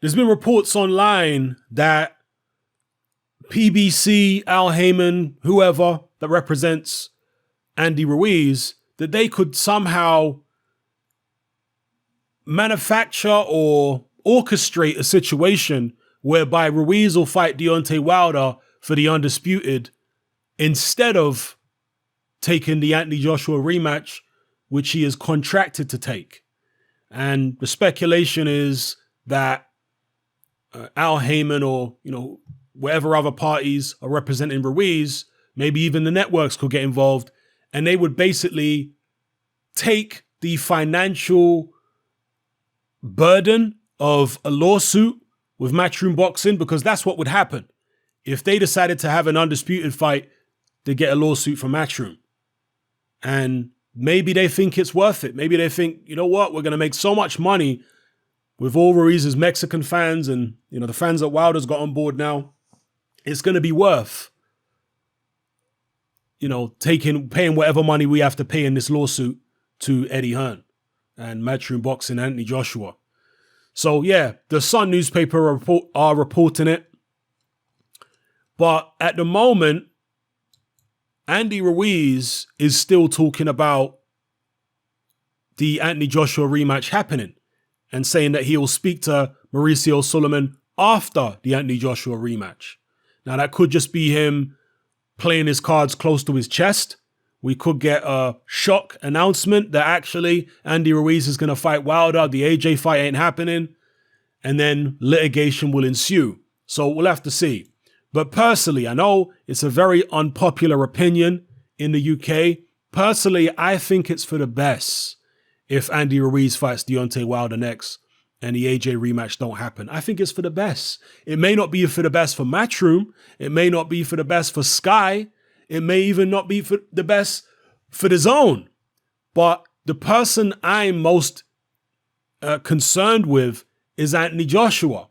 there's been reports online that PBC, Al Heyman, whoever that represents Andy Ruiz, that they could somehow manufacture or orchestrate a situation whereby Ruiz will fight Deontay Wilder for the undisputed instead of taking the Anthony Joshua rematch, which he is contracted to take. And the speculation is that Al Heyman or, whatever other parties are representing Ruiz, maybe even the networks could get involved, and they would basically take the financial burden of a lawsuit with Matchroom Boxing, because that's what would happen if they decided to have an undisputed fight. They get a lawsuit from Matchroom, and maybe they think it's worth it. Maybe they think, you know what, we're going to make so much money with all Ruiz's Mexican fans and the fans that Wilder's got on board now. It's going to be worth paying whatever money we have to pay in this lawsuit to Eddie Hearn and Matchroom Boxing, Anthony Joshua. So yeah, the Sun newspaper are reporting it. But at the moment, Andy Ruiz is still talking about the Anthony Joshua rematch happening and saying that he will speak to Mauricio Sulaiman after the Anthony Joshua rematch. Now, that could just be him playing his cards close to his chest. We could get a shock announcement that actually Andy Ruiz is going to fight Wilder. The AJ fight ain't happening. And then litigation will ensue. So we'll have to see. But personally, I know it's a very unpopular opinion in the UK. Personally, I think it's for the best if Andy Ruiz fights Deontay Wilder next and the AJ rematch don't happen. I think it's for the best. It may not be for the best for Matchroom. It may not be for the best for Sky. It may even not be for the best for the Zone. But the person I'm most concerned with is Anthony Joshua,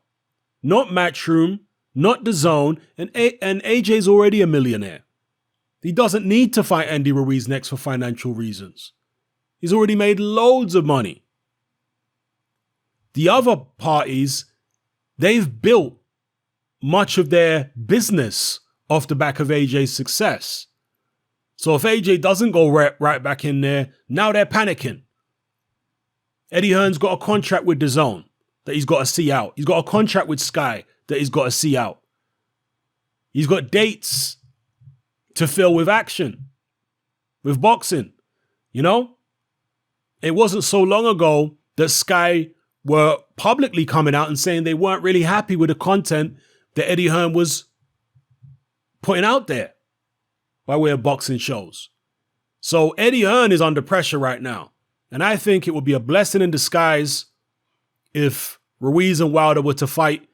not Matchroom, not the Zone, and AJ's already a millionaire. He doesn't need to fight Andy Ruiz next for financial reasons. He's already made loads of money. The other parties, they've built much of their business off the back of AJ's success. So if AJ doesn't go right back in there, now they're panicking. Eddie Hearn's got a contract with the Zone that he's got to see out. He's got a contract with Sky that he's got to see out. He's got dates to fill with action, with boxing. It wasn't so long ago that Sky were publicly coming out and saying they weren't really happy with the content that Eddie Hearn was putting out there by way of boxing shows. So Eddie Hearn is under pressure right now. And I think it would be a blessing in disguise if Ruiz and Wilder were to fight.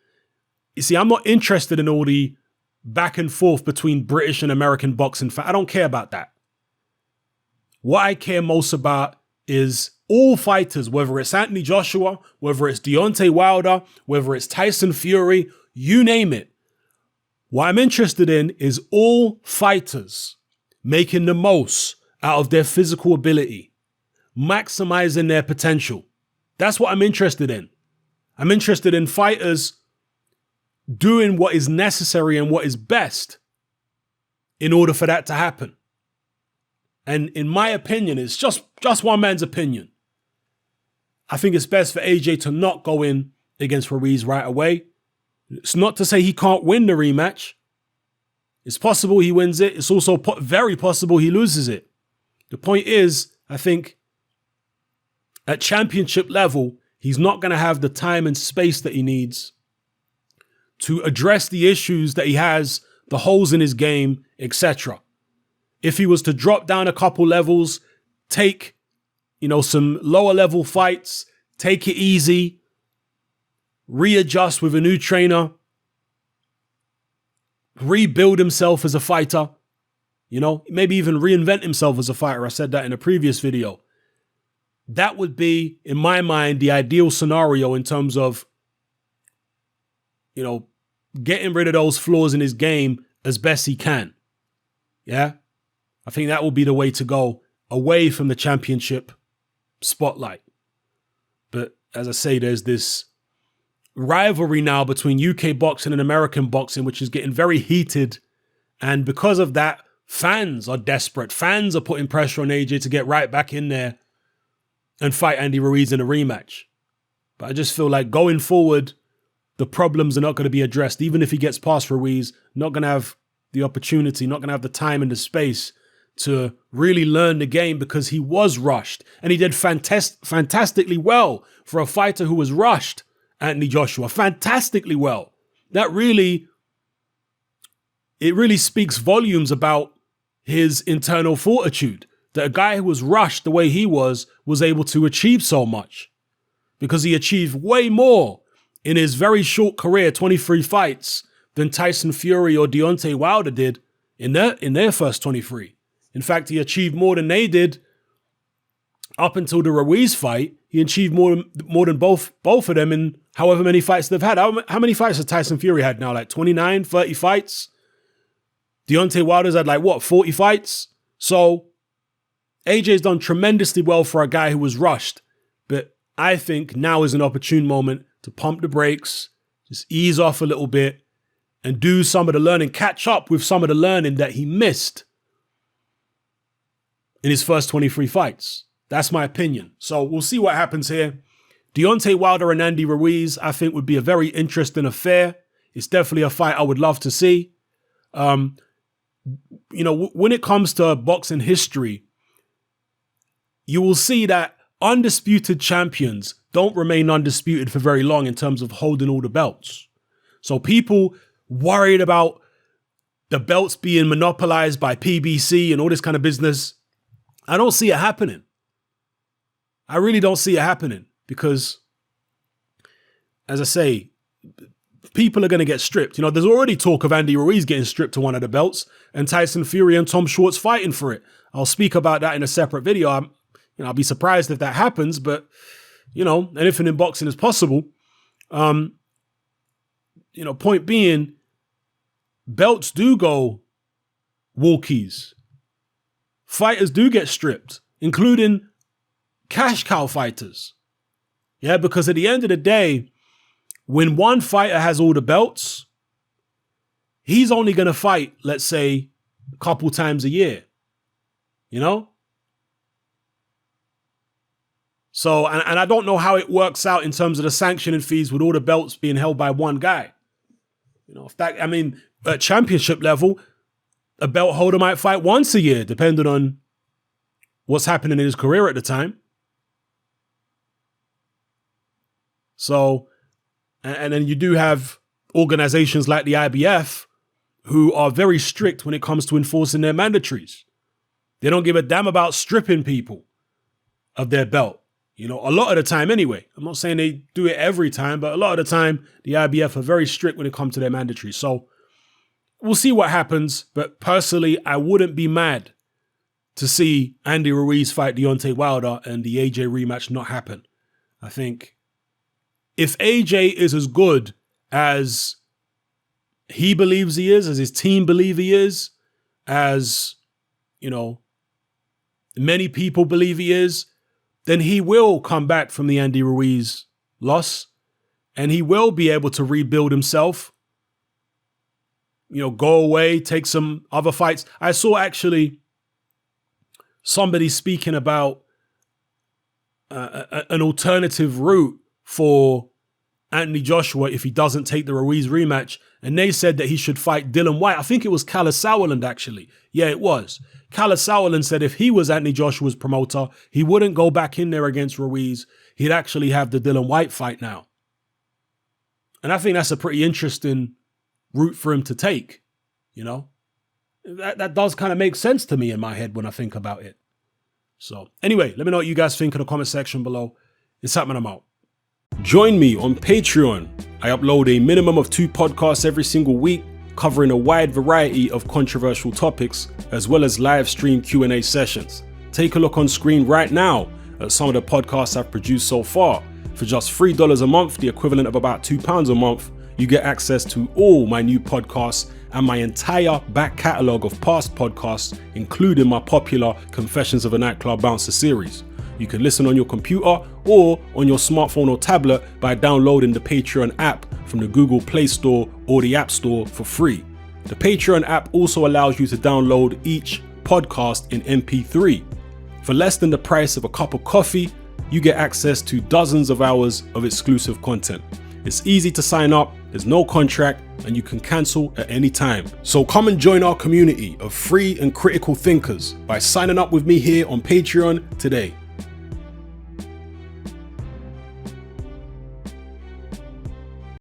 You see, I'm not interested in all the back and forth between British and American boxing. I don't care about that. What I care most about is all fighters, whether it's Anthony Joshua, whether it's Deontay Wilder, whether it's Tyson Fury, you name it. What I'm interested in is all fighters making the most out of their physical ability, maximizing their potential. That's what I'm interested in. I'm interested in fighters doing what is necessary and what is best in order for that to happen. And in my opinion, it's just one man's opinion. I think it's best for AJ to not go in against Ruiz right away. It's not to say he can't win the rematch. It's possible he wins it. It's also very possible he loses it. The point is, I think at championship level, he's not going to have the time and space that he needs to address the issues that he has, the holes in his game, etc. If he was to drop down a couple levels, take, some lower level fights, take it easy, readjust with a new trainer, rebuild himself as a fighter, maybe even reinvent himself as a fighter. I said that in a previous video. That would be, in my mind, the ideal scenario in terms of, getting rid of those flaws in his game as best he can. Yeah? I think that will be the way to go, away from the championship spotlight. But as I say, there's this rivalry now between UK boxing and American boxing, which is getting very heated. And because of that, fans are desperate. Fans are putting pressure on AJ to get right back in there and fight Andy Ruiz in a rematch. But I just feel like going forward, the problems are not going to be addressed. Even if he gets past Ruiz, not going to have the opportunity, not going to have the time and the space to really learn the game because he was rushed. And he did fantastically well for a fighter who was rushed, Anthony Joshua. Fantastically well. It really speaks volumes about his internal fortitude, that a guy who was rushed the way he was able to achieve so much. Because he achieved way more in his very short career, 23 fights, than Tyson Fury or Deontay Wilder did in their first 23. In fact, he achieved more than they did up until the Ruiz fight. He achieved more than both of them in however many fights they've had. How many fights has Tyson Fury had now? Like 29, 30 fights? Deontay Wilder's had 40 fights? So AJ's done tremendously well for a guy who was rushed. But I think now is an opportune moment to pump the brakes, just ease off a little bit, and do some of the learning, catch up with some of the learning that he missed in his first 23 fights. That's my opinion. So we'll see what happens here. Deontay Wilder and Andy Ruiz, I think, would be a very interesting affair. It's definitely a fight I would love to see. When it comes to boxing history, you will see that undisputed champions don't remain undisputed for very long in terms of holding all the belts. So people worried about the belts being monopolized by PBC and all this kind of business, I don't see it happening. I really don't see it happening because, as I say, people are going to get stripped. There's already talk of Andy Ruiz getting stripped to one of the belts and Tyson Fury and Tom Schwartz fighting for it. I'll speak about that in a separate video. I'll be surprised if that happens, but, anything in boxing is possible. Point being, belts do go walkies. Fighters do get stripped, including cash cow fighters. Yeah, because at the end of the day, when one fighter has all the belts, he's only going to fight, let's say, a couple times a year. So, and I don't know how it works out in terms of the sanctioning fees with all the belts being held by one guy. At championship level, a belt holder might fight once a year, depending on what's happening in his career at the time. So, and then you do have organizations like the IBF who are very strict when it comes to enforcing their mandatories. They don't give a damn about stripping people of their belt. A lot of the time anyway. I'm not saying they do it every time, but a lot of the time, the IBF are very strict when it comes to their mandatories. So we'll see what happens. But personally, I wouldn't be mad to see Andy Ruiz fight Deontay Wilder and the AJ rematch not happen. I think if AJ is as good as he believes he is, as his team believe he is, as, many people believe he is, then he will come back from the Andy Ruiz loss and he will be able to rebuild himself, go away, take some other fights. I saw actually somebody speaking about an alternative route for Anthony Joshua if he doesn't take the Ruiz rematch. And they said that he should fight Dylan White. I think it was Kalle Sauerland, actually. Yeah, it was. Kalle Sauerland said if he was Anthony Joshua's promoter, he wouldn't go back in there against Ruiz. He'd actually have the Dylan White fight now. And I think that's a pretty interesting route for him to take, That does kind of make sense to me in my head when I think about it. So anyway, let me know what you guys think in the comment section below. It's happening, I'm out. Join me on Patreon. I upload a minimum of 2 podcasts every single week, covering a wide variety of controversial topics, as well as live stream Q&A sessions. Take a look on screen right now at some of the podcasts I've produced so far. For just $3 a month, the equivalent of about £2 a month, you get access to all my new podcasts and my entire back catalogue of past podcasts, including my popular Confessions of a Nightclub Bouncer series. You can listen on your computer or on your smartphone or tablet by downloading the Patreon app from the Google Play Store or the App Store for free. The Patreon app also allows you to download each podcast in MP3. For less than the price of a cup of coffee, you get access to dozens of hours of exclusive content. It's easy to sign up, there's no contract, and you can cancel at any time. So come and join our community of free and critical thinkers by signing up with me here on Patreon today.